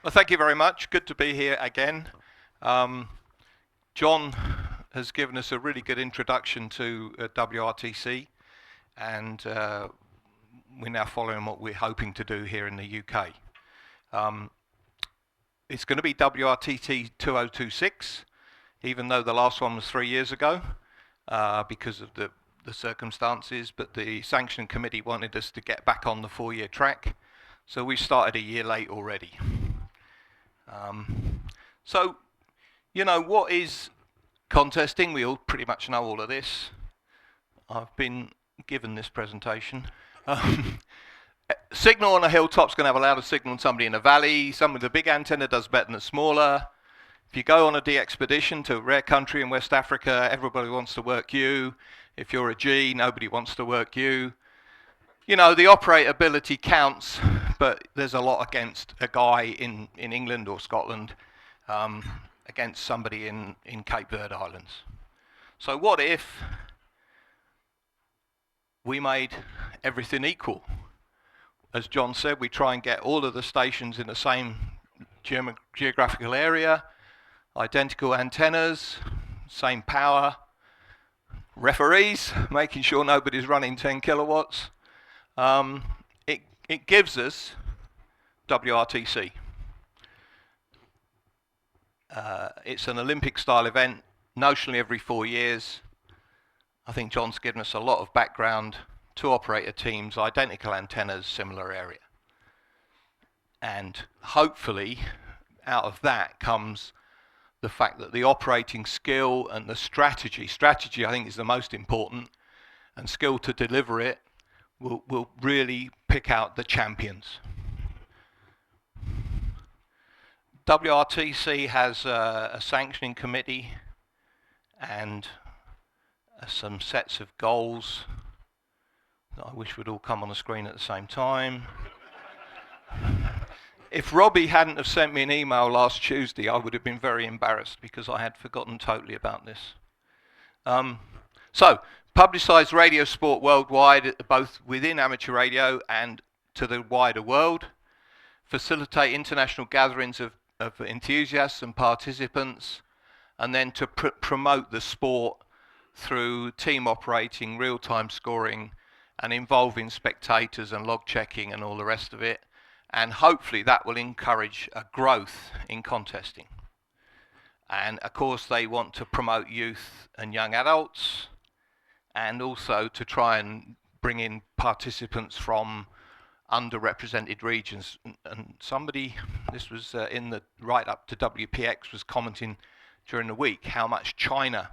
Well, thank you very much. Good to be here again. Um, John has given us a really good introduction to WRTC, and we're now following what we're hoping to do here in the UK. Um, it's going to be WRTT 2026, even though the last one was 3 years ago because of the circumstances, but the sanctioning committee wanted us to get back on the 4-year track, so we started a year late already. So, what is contesting? We all pretty much know all of this. I've been given this presentation. Signal on a hilltop's going to have a louder signal than somebody in a valley. Some with a big antenna does better than a smaller. If you go on a de-expedition to a rare country in West Africa, everybody wants to work you. If you're a G, nobody wants to work you. The operability counts, but there's a lot against a guy in England or Scotland against somebody in Cape Verde Islands. So what if we made everything equal? As John said, we try and get all of the stations in the same geographical area, identical antennas, same power, referees, making sure nobody's running 10 kilowatts. It gives us WRTC. It's an Olympic-style event, notionally every 4 years. I think John's given us a lot of background. 2 operator teams, identical antennas, similar area. And hopefully, out of that comes the fact that the operating skill and the strategy I think is the most important, and skill to deliver it will really pick out the champions. WRTC has a sanctioning committee and some sets of goals that I wish would all come on the screen at the same time. If Robbie hadn't have sent me an email last Tuesday, I would have been very embarrassed because I had forgotten totally about this. So, publicised radio sport worldwide, both within amateur radio and to the wider world. Facilitate international gatherings of enthusiasts and participants, and then to promote the sport through team operating, real-time scoring, and involving spectators and log checking and all the rest of it. And hopefully that will encourage a growth in contesting. And of course they want to promote youth and young adults, and also to try and bring in participants from underrepresented regions. And somebody, this was in the right up to WPX, was commenting during the week how much China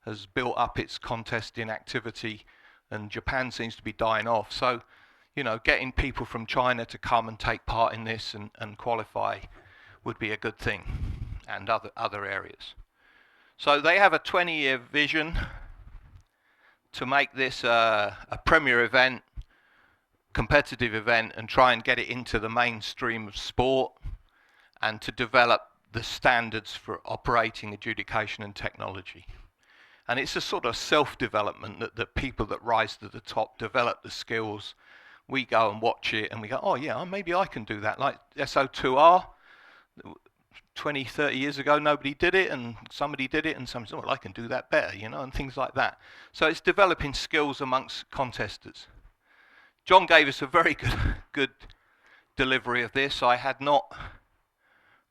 has built up its contesting activity, and Japan seems to be dying off. So, getting people from China to come and take part in this and qualify would be a good thing, and other areas. So they have a 20-year vision to make this a premier event, competitive event, and try and get it into the mainstream of sport, and to develop the standards for operating, adjudication and technology. And it's a sort of self-development that the people that rise to the top develop the skills. We go and watch it and we go, oh yeah, maybe I can do that. Like SO2R, 20, 30 years ago, nobody did it, and somebody did it, and somebody said, well, I can do that better, and things like that. So it's developing skills amongst contesters. John gave us a very good delivery of this. I had not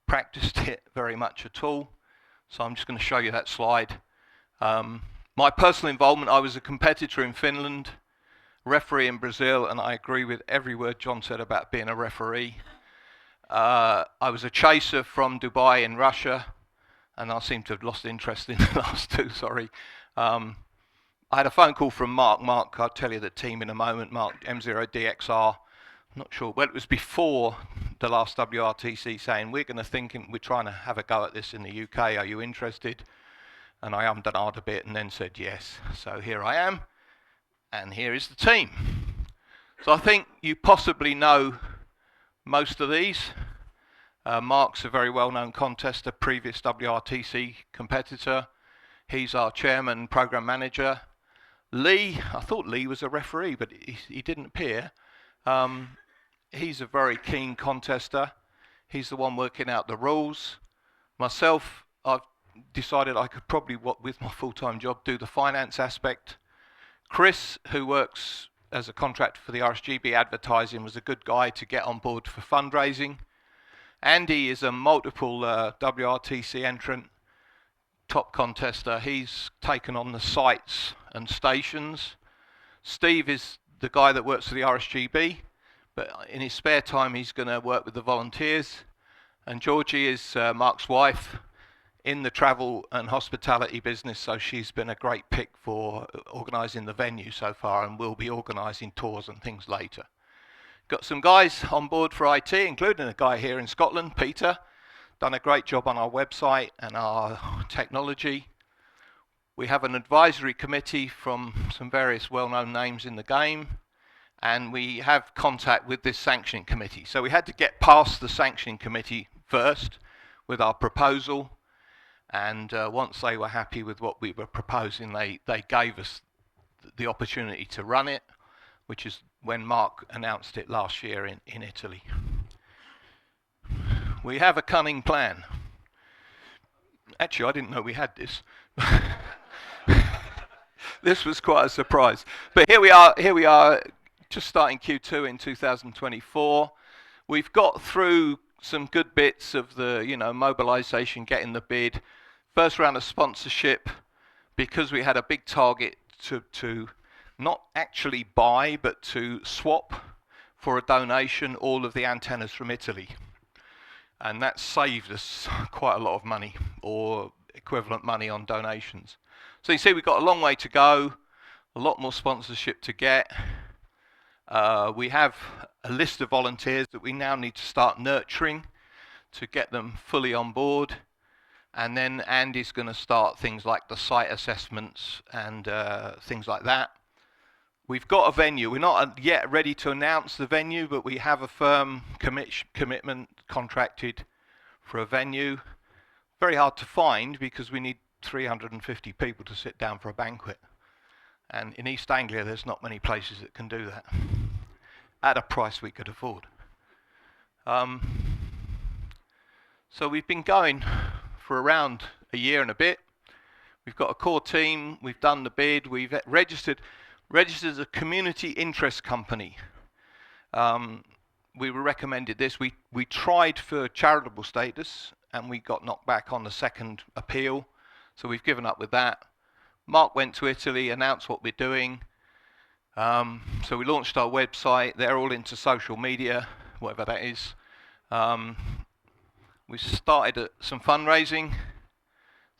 practiced it very much at all, so I'm just going to show you that slide. My personal involvement, I was a competitor in Finland, referee in Brazil, and I agree with every word John said about being a referee. I was a chaser from Dubai in Russia, and I seem to have lost interest in the last 2, sorry. I had a phone call from Mark. Mark, I'll tell you the team in a moment. Mark, M0DXR. I'm not sure. Well, it was before the last WRTC, saying we're trying to have a go at this in the UK. Are you interested? And I ummed and ahed a bit and then said yes. So here I am, and here is the team. So I think you possibly know most of these. Mark's a very well-known contester, previous WRTC competitor. He's our chairman and program manager. Lee, I thought Lee was a referee, but he didn't appear. He's a very keen contester. He's the one working out the rules. Myself, I've decided I could probably, with my full-time job, do the finance aspect. Chris, who works as a contractor for the RSGB advertising, was a good guy to get on board for fundraising. Andy is a multiple WRTC entrant, top contester. He's taken on the sites and stations. Steve is the guy that works for the RSGB, but in his spare time he's going to work with the volunteers. And Georgie is Mark's wife in the travel and hospitality business, so she's been a great pick for organising the venue so far, and will be organising tours and things later. Got some guys on board for IT, including a guy here in Scotland, Peter. Done a great job on our website and our technology. We have an advisory committee from some various well-known names in the game, and we have contact with this sanctioning committee. So we had to get past the sanctioning committee first with our proposal, and once they were happy with what we were proposing, they gave us the opportunity to run it, which is when Mark announced it last year in Italy. We have a cunning plan. Actually, I didn't know we had this. This was quite a surprise. But here we are, just starting Q2 in 2024. We've got through some good bits of the, mobilization, getting the bid. First round of sponsorship, because we had a big target to not actually buy, but to swap for a donation all of the antennas from Italy. And that saved us quite a lot of money, or equivalent money on donations. So you see we've got a long way to go, a lot more sponsorship to get. We have a list of volunteers that we now need to start nurturing to get them fully on board. And then Andy's going to start things like the site assessments and things like that. We've got a venue. We're not yet ready to announce the venue, but we have a firm commitment contracted for a venue. Very hard to find because we need 350 people to sit down for a banquet. And in East Anglia, there's not many places that can do that at a price we could afford. So we've been going for around a year and a bit. We've got a core team. We've done the bid. We've registered as a community interest company. We were recommended this. We tried for charitable status and we got knocked back on the second appeal. So we've given up with that. Mark went to Italy, announced what we're doing. So we launched our website. They're all into social media, whatever that is. We started some fundraising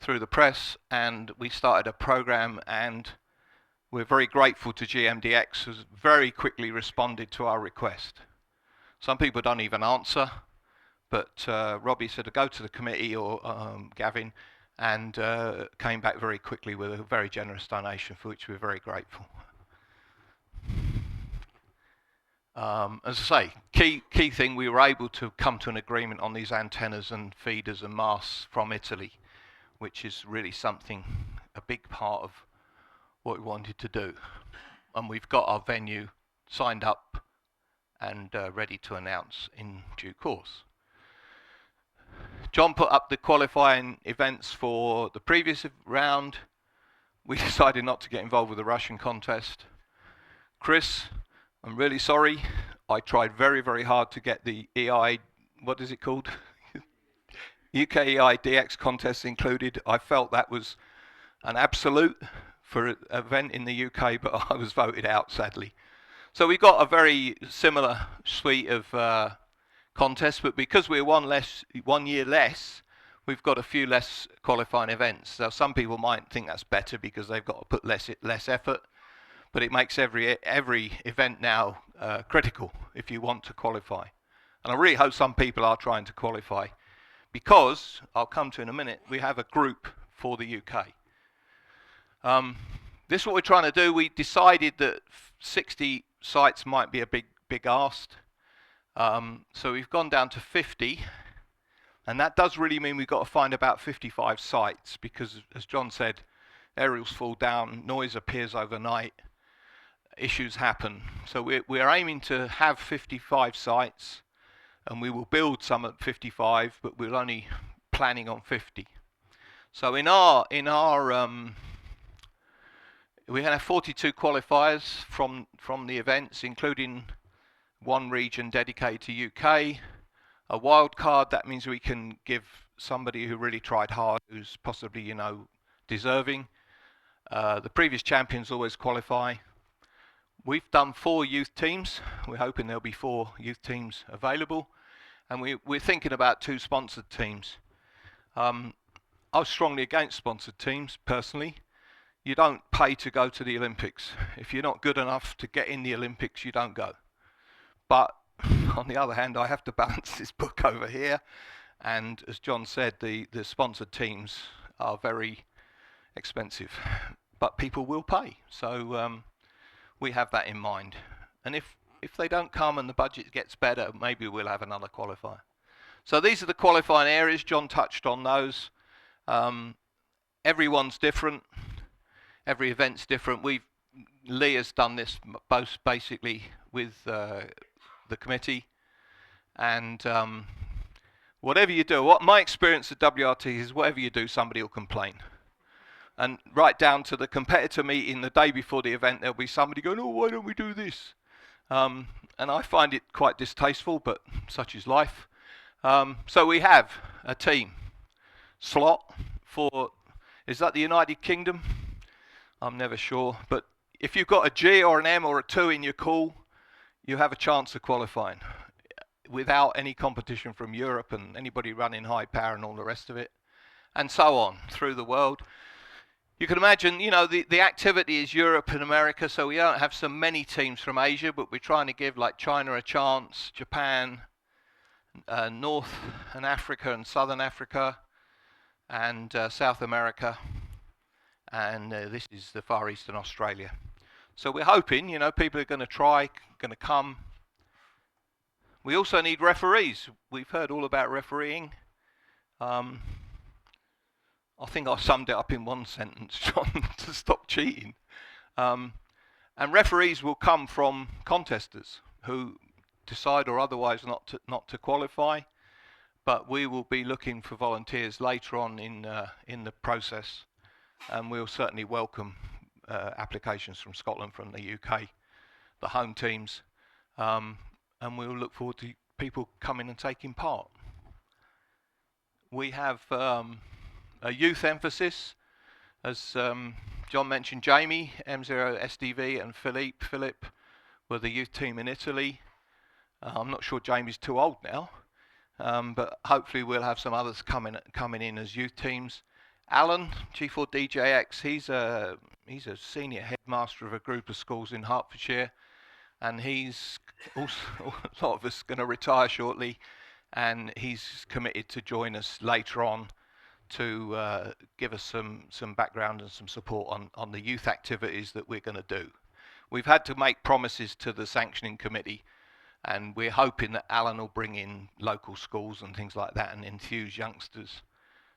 through the press, and we started a program, and we're very grateful to GMDX, who's very quickly responded to our request. Some people don't even answer, but Robbie said to go to the committee, or Gavin, and came back very quickly with a very generous donation, for which we're very grateful. As I say, key thing, we were able to come to an agreement on these antennas and feeders and masts from Italy, which is really something, a big part of what we wanted to do. And we've got our venue signed up and ready to announce in due course. John put up the qualifying events for the previous round. We decided not to get involved with the Russian contest. Chris, I'm really sorry. I tried very, very hard to get the EI, what is it called? UK EI DX contest included. I felt that was an absolute for an event in the UK, but I was voted out, sadly. So we got a very similar suite of contests, but because we're 1 year less, we've got a few less qualifying events. So some people might think that's better because they've got to put less effort. But it makes every event now critical if you want to qualify. And I really hope some people are trying to qualify, because, I'll come to in a minute, we have a group for the UK. This is what we're trying to do. We decided that 60 sites might be a big ask. So we've gone down to 50. And that does really mean we've got to find about 55 sites, because, as John said, aerials fall down, noise appears overnight, issues happen. So we're aiming to have 55 sites, and we will build some at 55, but we're only planning on 50. So we have 42 qualifiers from the events, including one region dedicated to UK. A wild card, that means we can give somebody who really tried hard, who's possibly, you know, deserving. The previous champions always qualify. We've done 4 youth teams. We're hoping there'll be 4 youth teams available. And we're thinking about 2 sponsored teams. I was strongly against sponsored teams, personally. You don't pay to go to the Olympics. If you're not good enough to get in the Olympics, you don't go. But on the other hand, I have to balance this book over here. And as John said, the sponsored teams are very expensive. But people will pay. So we have that in mind. And if they don't come and the budget gets better, maybe we'll have another qualifier. So these are the qualifying areas. John touched on those. Everyone's different. Every event's different. Lee has done this both basically with the committee. And whatever you do, what my experience at WRT is, whatever you do, somebody will complain. And right down to the competitor meeting the day before the event, there'll be somebody going, oh, why don't we do this? And I find it quite distasteful, but such is life. So we have a team slot for, is that the United Kingdom? I'm never sure. But if you've got a G or an M or a 2 in your call, you have a chance of qualifying without any competition from Europe and anybody running high power and all the rest of it, and so on through the world. You can imagine, you know, the activity is Europe and America, so we don't have so many teams from Asia, but we're trying to give like China a chance, Japan, North and Africa and Southern Africa, and South America, and this is the Far East and Australia. So we're hoping, you know, people are going to try, going to come. We also need referees. We've heard all about refereeing. I think I summed it up in one sentence, John, to stop cheating. And referees will come from contesters who decide or otherwise not to qualify. But we will be looking for volunteers later on in the process, and we'll certainly welcome applications from Scotland, from the UK, the home teams, and we'll look forward to people coming and taking part. We have a youth emphasis, as John mentioned. Jamie, M0 SDV, and Philip were the youth team in Italy. I'm not sure Jamie's too old now, but hopefully we'll have some others coming in as youth teams. Alan, G4DJX, he's a senior headmaster of a group of schools in Hertfordshire, and he's also, a lot of us going to retire shortly, and he's committed to join us later on to give us some background and some support on the youth activities that we're going to do. We've had to make promises to the sanctioning committee, and we're hoping that Alan will bring in local schools and things like that and enthuse youngsters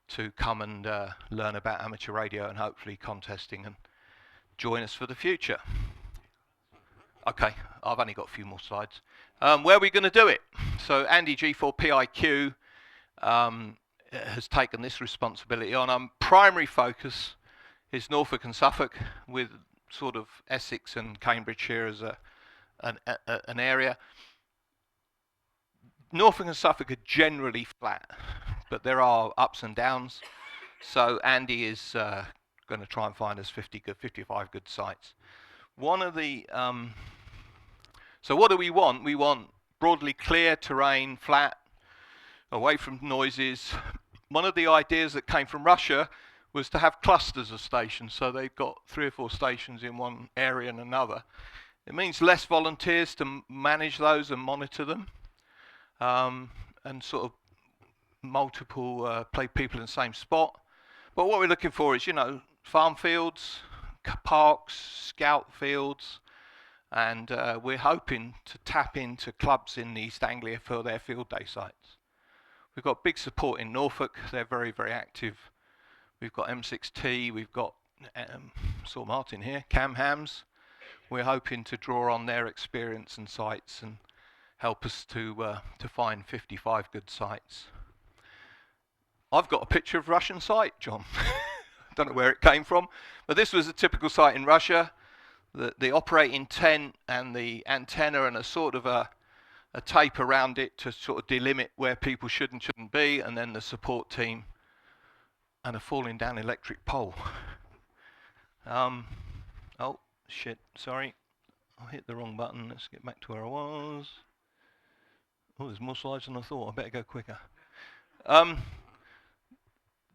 to come and learn about amateur radio and hopefully contesting and join us for the future. Okay, I've only got a few more slides. Where are we going to do it? So Andy G4PIQ has taken this responsibility on. Our primary focus is Norfolk and Suffolk, with sort of Essex and Cambridgeshire as an area. Norfolk and Suffolk are generally flat, but there are ups and downs. So Andy is going to try and find us 55 good sites. One of the so what do we want? We want broadly clear terrain, flat, away from noises. One of the ideas that came from Russia was to have clusters of stations, so they've got 3 or 4 stations in one area and another. It means less volunteers to manage those and monitor them, and sort of multiple people in the same spot. But what we're looking for is, you know, farm fields, parks, scout fields, and we're hoping to tap into clubs in East Anglia for their field day sites. We've got big support in Norfolk. They're very, very active. We've got M6T, we've got saw Martin here, Cam Hams. We're hoping to draw on their experience and sites and help us to find 55 good sites. I've got a picture of Russian site, John. Don't know where it came from, but this was a typical site in Russia. The operating tent and the antenna and a sort of a tape around it to sort of delimit where people should and shouldn't be, and then the support team and a falling down electric pole. Oh shit, sorry, I hit the wrong button. Let's get back to where I was. Oh, there's more slides than I thought. I better go quicker.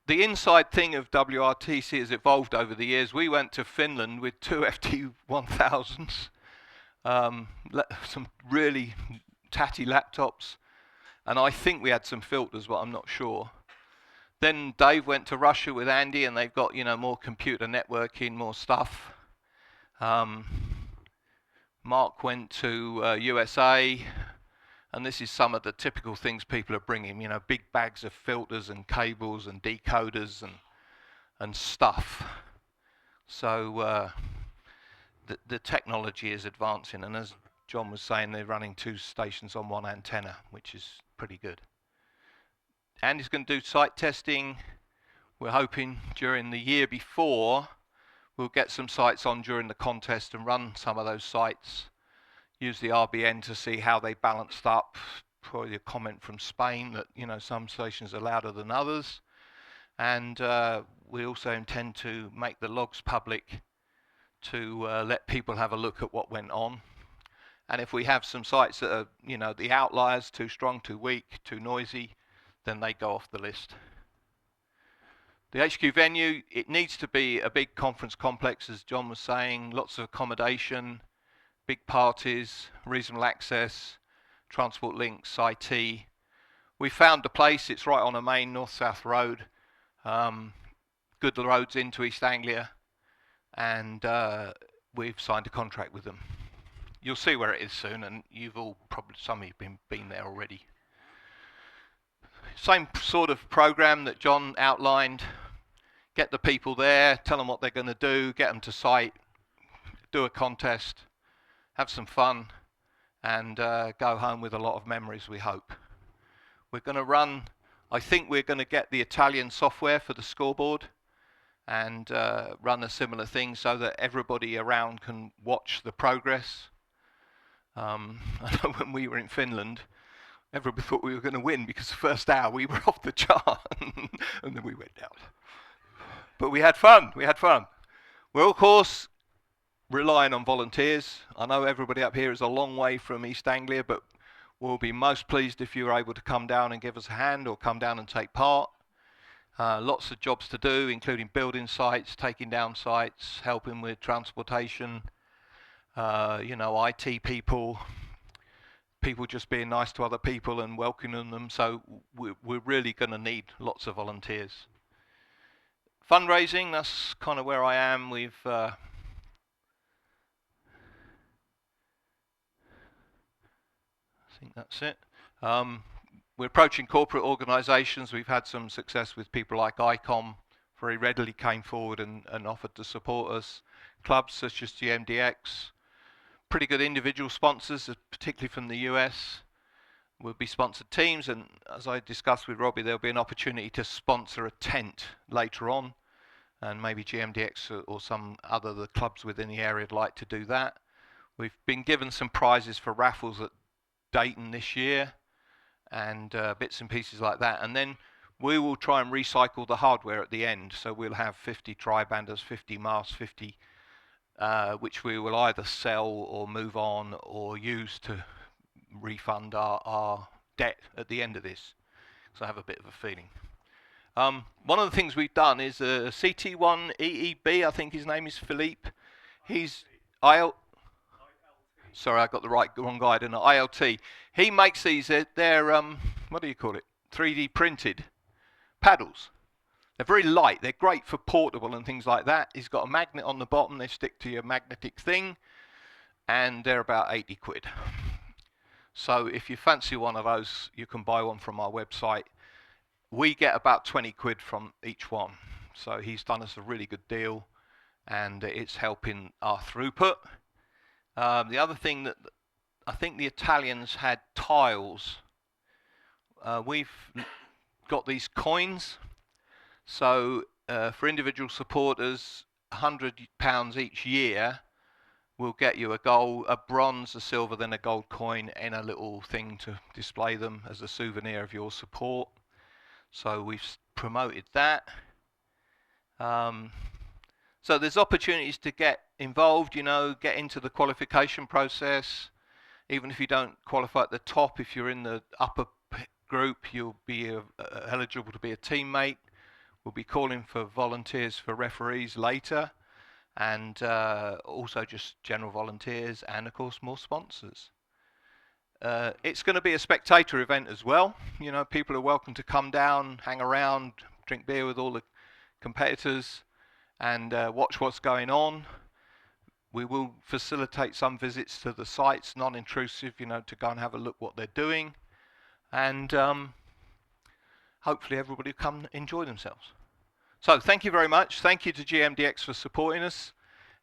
The inside thing of WRTC has evolved over the years. We went to Finland with 2 FT1000s, some really tatty laptops, and I think we had some filters, but I'm not sure. Then Dave went to Russia with Andy, and they've got, you know, more computer networking, more stuff. Mark went to USA, and this is some of the typical things people are bringing, you know, big bags of filters and cables and decoders and stuff. So the technology is advancing, and as John was saying, they're running 2 stations on 1 antenna, which is pretty good. Andy's going to do site testing. We're hoping during the year before we'll get some sites on during the contest and run some of those sites. Use the RBN to see how they balanced up. Probably a comment from Spain that, you know, some stations are louder than others. And we also intend to make the logs public to let people have a look at what went on. And if we have some sites that are, you know, the outliers, too strong, too weak, too noisy, then they go off the list. The HQ venue, it needs to be a big conference complex, as John was saying, lots of accommodation, big parties, reasonable access, transport links, IT. We found a place, it's right on a main north-south road, good roads into East Anglia, and we've signed a contract with them. You'll see where it is soon, and you've all probably, some of you have been there already. Same sort of program that John outlined. Get the people there, tell them what they're going to do, get them to site, do a contest, have some fun, and go home with a lot of memories, we hope. We're going to run, I think we're going to get the Italian software for the scoreboard and run a similar thing so that everybody around can watch the progress. I know when we were in Finland, everybody thought we were going to win because the first hour we were off the chart and then we went down. But we had fun, We're of course relying on volunteers. I know everybody up here is a long way from East Anglia, but we'll be most pleased if you're able to come down and give us a hand or come down and take part. Lots of jobs to do, including building sites, taking down sites, helping with transportation, you know, IT people, people just being nice to other people and welcoming them. So we're really going to need lots of volunteers. Fundraising, that's kind of where I am. I think that's it. We're approaching corporate organisations. We've had some success with people like ICOM, very readily came forward and offered to support us. Clubs such as GMDX, pretty good individual sponsors, particularly from the US. We'll be sponsored teams, and as I discussed with Robbie, there'll be an opportunity to sponsor a tent later on, and maybe GMDX or some other the clubs within the area would like to do that. We've been given some prizes for raffles at Dayton this year, and bits and pieces like that, and then we will try and recycle the hardware at the end. So we'll have 50 tri-banders, 50 masks, 50 which we will either sell or move on or use to refund our debt at the end of this. So I have a bit of a feeling. One of the things we've done is a CT1 EEB, I think his name is Philippe. He's sorry, I got the wrong guy, didn't I? ILT. He makes these, they're, what do you call it? 3D printed paddles. They're very light. They're great for portable and things like that. He's got a magnet on the bottom. They stick to your magnetic thing, and they're about 80 quid. So if you fancy one of those, you can buy one from our website. We get about 20 quid from each one. So he's done us a really good deal, and it's helping our throughput. The other thing that I think the Italians had tiles. We've got these coins. So for individual supporters, £100 each year will get you a bronze, a silver, then a gold coin in a little thing to display them as a souvenir of your support. So we've promoted that. So there's opportunities to get involved, get into the qualification process. Even if you don't qualify at the top, if you're in the upper group, you'll be eligible to be a teammate. We'll be calling for volunteers for referees later, and also just general volunteers, and of course more sponsors. It's going to be a spectator event as well. People are welcome to come down, hang around, drink beer with all the competitors, and watch what's going on. We will facilitate some visits to the sites, non-intrusive, to go and have a look what they're doing, and hopefully everybody will come and enjoy themselves. So thank you very much. Thank you to GMDX for supporting us,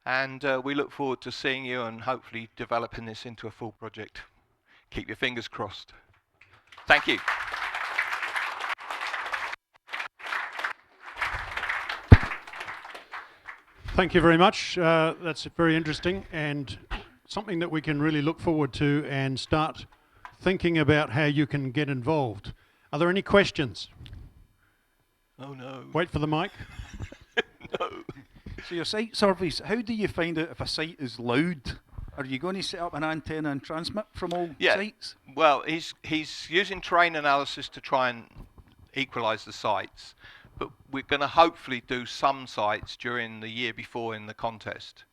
and we look forward to seeing you and hopefully developing this into a full project. Keep your fingers crossed. Thank you. Thank you very much. That's very interesting and something that we can really look forward to and start thinking about how you can get involved. Are there any questions? Oh no. Wait for the mic. No. So your site surveys, how do you find out if a site is loud? Are you going to set up an antenna and transmit from all sites? Well, he's using terrain analysis to try and equalise the sites. But we're going to hopefully do some sites during the year before in the contest,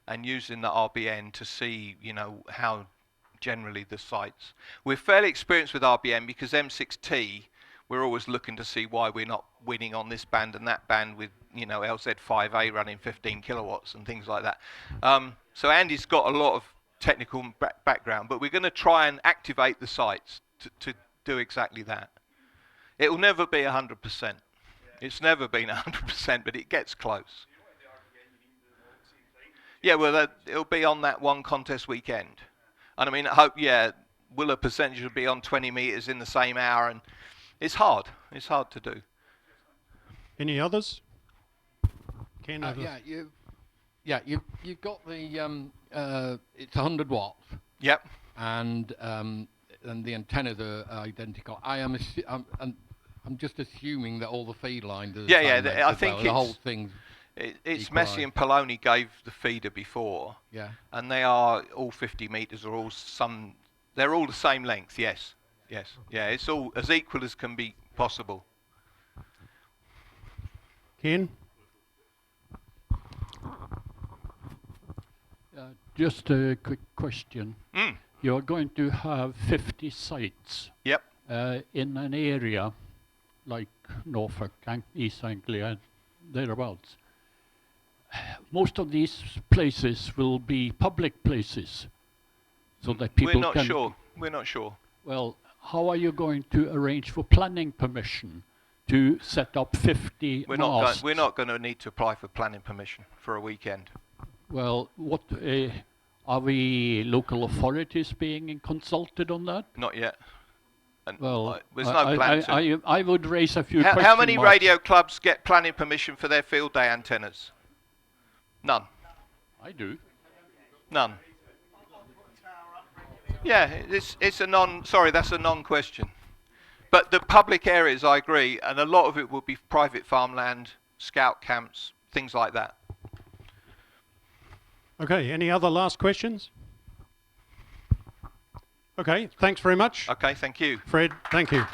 and using the RBN to see, how generally the sites. We're fairly experienced with RBN because M6T, we're always looking to see why we're not winning on this band and that band with, LZ5A running 15 kilowatts and things like that. So Andy's got a lot of technical background, but we're going to try and activate the sites to do exactly that. It will never be 100%. It's never been 100%, but it gets close. Yeah, well, it'll be on that one contest weekend. And I mean, I hope, will a percentage be on 20 metres in the same hour? And it's hard. It's hard to do. Any others? Ken, you've got the, it's 100 watts. Yep. And the antennas are identical. I'm just assuming that all the feed lines are I think the whole thing's it's Messi and Poloni gave the feeder before. Yeah. And they are all 50 metres or they're all the same length, yes. Yeah, it's all as equal as can be possible. Ken? Just a quick question. You're going to have 50 sites. Yep. In an area like Norfolk, East Anglia, thereabouts. Most of these places will be public places, so that people can... We're not sure. Well, how are you going to arrange for planning permission to set up 50 masts? We're not going to need to apply for planning permission for a weekend. Well, what are we local authorities being consulted on that? Not yet. And well, there's no plan I would raise a few questions. How many radio clubs get planning permission for their field day antennas? None. I do. None. Yeah, it's a that's a non-question. But the public areas, I agree, and a lot of it will be private farmland, scout camps, things like that. Okay, any other last questions? Okay, thanks very much. Okay, thank you. Fred, thank you.